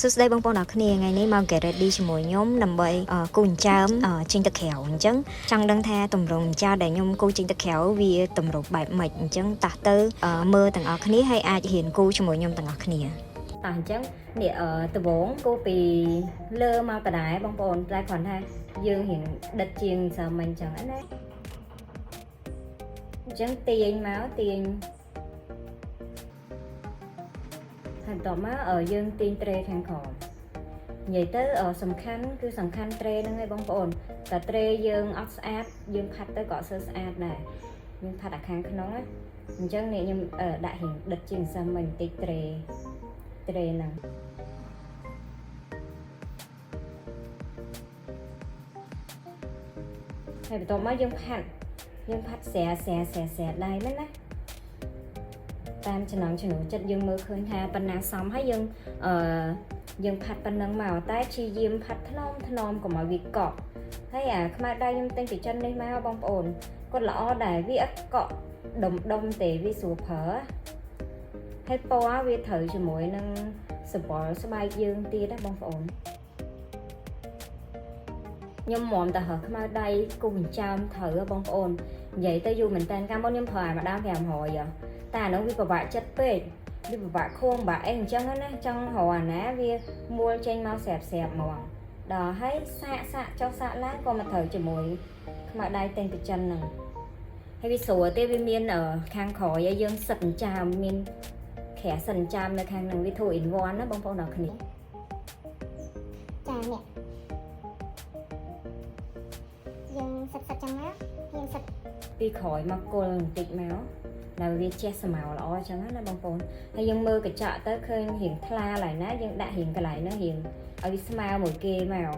សួស្តីបងប្អូនអរគ្នាថ្ងៃនេះមក get ready ជាមួយខ្ញុំដើម្បីគូចិញ្ចើមចេញទៅក្រៅអញ្ចឹងចង់ដឹងថាតម្រងចាដែលខ្ញុំគូចេញទៅក្រៅវាតម្រុបបែបម៉េចអញ្ចឹងតោះទៅមើលទាំងអស់គ្នាហើយអាចរៀនគូជាមួយខ្ញុំទាំងអស់គ្នាតោះអញ្ចឹងនេះដំបងគូពីលើមកដដែលបងប្អូនតែគ្រាន់ថាយើងរៀនដិតជាងសាមញ្ញអញ្ចឹងណាអញ្ចឹងទាញមកទាញហើយតមកយើងទាញត្រេខាងក្រោមនិយាយទៅសំខាន់គឺសំខាន់ត្រេហ្នឹងឯងបងប្អូនតែត្រេយើងអត់ស្អាតយើងផាត់ទៅក៏អត់ស្អាតដែរយើងផាត់អាខាងក្នុងណាអញ្ចឹងនេះខ្ញុំដាក់រៀងដិតជាងសាមញ្ញបន្តិចត្រេហ្នឹងហើយបន្ទាប់មកយើងផាត់ស្រាដៃហ្នឹងណាតាមចំណង់ចំណូលចិត្តយើងមើលឃើញថាប៉ុណ្ណាសមហើយយើងផាត់ប៉ុណ្ណឹងមកតែព្យាយាមផាត់ថ្នមកុំឲ្យវាកក់ហើយអាខ្មៅដៃខ្ញុំទិញពីចិននេះមកបងប្អូនគាត់ល្អដែរវាអត់កក់ដុំទេវាស្រួលប្រើហើយពណ៌វាត្រូវជាមួយនឹងសម្បល់ស្បែកយើងទៀតណាបងប្អូនខ្ញុំមុំតែហើខ្មៅដៃគូចិញ្ចើមត្រូវបងប្អូននិយាយទៅយូរមែនតើកាលមុនខ្ញុំប្រើម្ដង500តែអានោះវាពិបាកចិត្តពេកវាពិបាកខួងបាក់អីអញ្ចឹងណាចង់រកអាណាវាមួលចេញមកស្រាប់ហ្មងដល់ហើយសាកចុះសាកឡើងក៏មកត្រូវជាមួយខ្មៅដៃតែងពីចិនហ្នឹងហើយវាស្រួលទេវាមានខាងក្រោយឲ្យយើងសិតចិញ្ចើមមានក្រាស់សិតចិញ្ចើមនៅខាងហ្នឹងវា2 in 1ណាបងប្អូនអរគ្នាចានេះយើងសិតចឹងណាយើងសិតពីក្រោយមកគល់បន្តិចមកដែលវាជះស្មៅល្អអញ្ចឹងណាបងប្អូនហើយយើងមើលកញ្ចក់ទៅឃើញរៀងថ្លាឡើយណាយើងដាក់រៀងកន្លែងហ្នឹងរៀងឲ្យវាស្មើមួយគេមក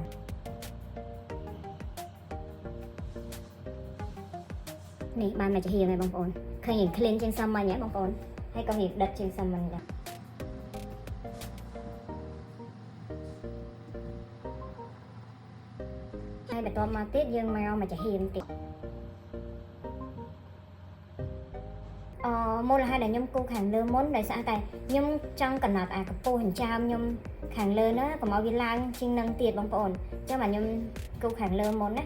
នេះបានមកជារៀងហើយបងប្អូនឃើញរៀង clean ជាងសាមញ្ញហ៎បងប្អូនហើយក៏រៀងដិតជាងសាមញ្ញដែរហើយបន្ទាប់មកទៀតយើងមកជារៀងទៀតមូលហេតុដែលខ្ញុំគូខាងលើមុនដោយសារតែខ្ញុំចង់កំណត់អាកម្ពស់ចិញ្ចើមខ្ញុំខាងលើណាកុំឲ្យវាឡើងជាងនឹងទៀតបងប្អូនអញ្ចឹងបាទខ្ញុំគូខាងលើមុនណា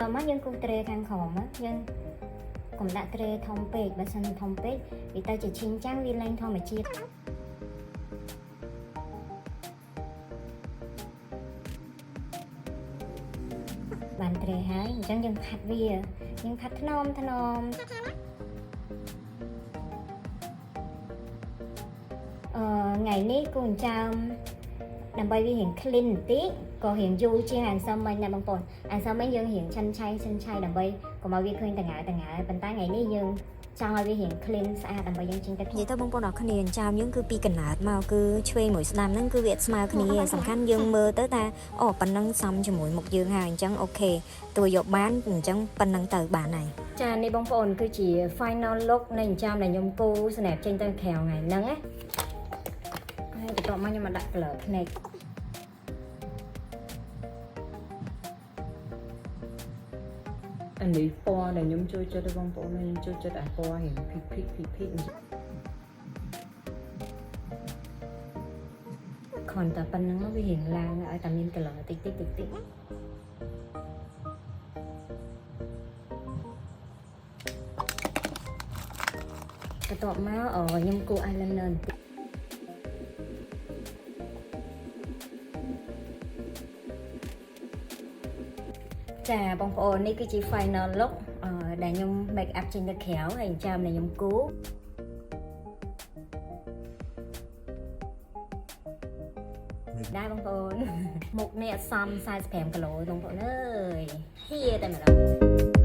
តោះមកយើងគូត្រេខាងក្រោមយើងកុំដាក់ត្រេធំពេកបើសិនធំពេកវាទៅជាឈីងចាំងវាលែងធម្មជាតិបានត្រេហើយអញ្ចឹងយើងផាត់វាយើងផាត់ថ្នមថ្ងៃនេះគូចិញ្ចើមដើម្បីវារៀង clean បន្តិចក៏រៀងយូរជាងអានសាមញ្ញណាបងប្អូនអានសាមញ្ញយើងរៀងឆិនឆៃដើម្បីកុំឲ្យវាឃើញតងើប៉ុន្តែថ្ងៃនេះយើងចង់ឲ្យវារៀង clean ស្អាតដើម្បីយើងចេញទៅនិយាយទៅបងប្អូនអរគ្នាចិញ្ចើមយើងគឺពីកណ្ដាលមកគឺឆ្វេងមួយស្ដាំហ្នឹងគឺវាអត់ស្មើគ្នាសំខាន់យើងមើលទៅថាប៉ុណ្ណឹងសមជាមួយមុខយើងហើយអញ្ចឹងអូខេតួយកបានអញ្ចឹងប៉ុណ្ណឹងទៅបានហើយចានេះបងប្អូនគឺជា final look នៃចិញ្ចើមដែលខ្ញុំគូស្នាប់ចេញទៅក្រៅថ្ងៃហ្នឹងណាហើយបន្ទាប់មកខ្ញុំមកដាក់ color ភ្នែកអានេះពណ៌ដែលខ្ញុំចូលចិត្តបងប្អូនខ្ញុំចូលចិត្តអាពណ៌រៀងភីកគ្រាន់តែប៉ុណ្្នឹងវារៀងឡើងឲ្យតែមាន color តិចបន្ទាប់មកខ្ញុំគូ eyeliner បន្តិចចាបងប្អូននេះគឺជា final look ដែលខ្ញុំ make up ចេញទៅក្រៅហើយចិញ្ចើមដែលខ្ញុំគូដែរបងប្អូនមុខនេះអត់សម45គីឡូបងប្អូនអើយហៀតែម្ដង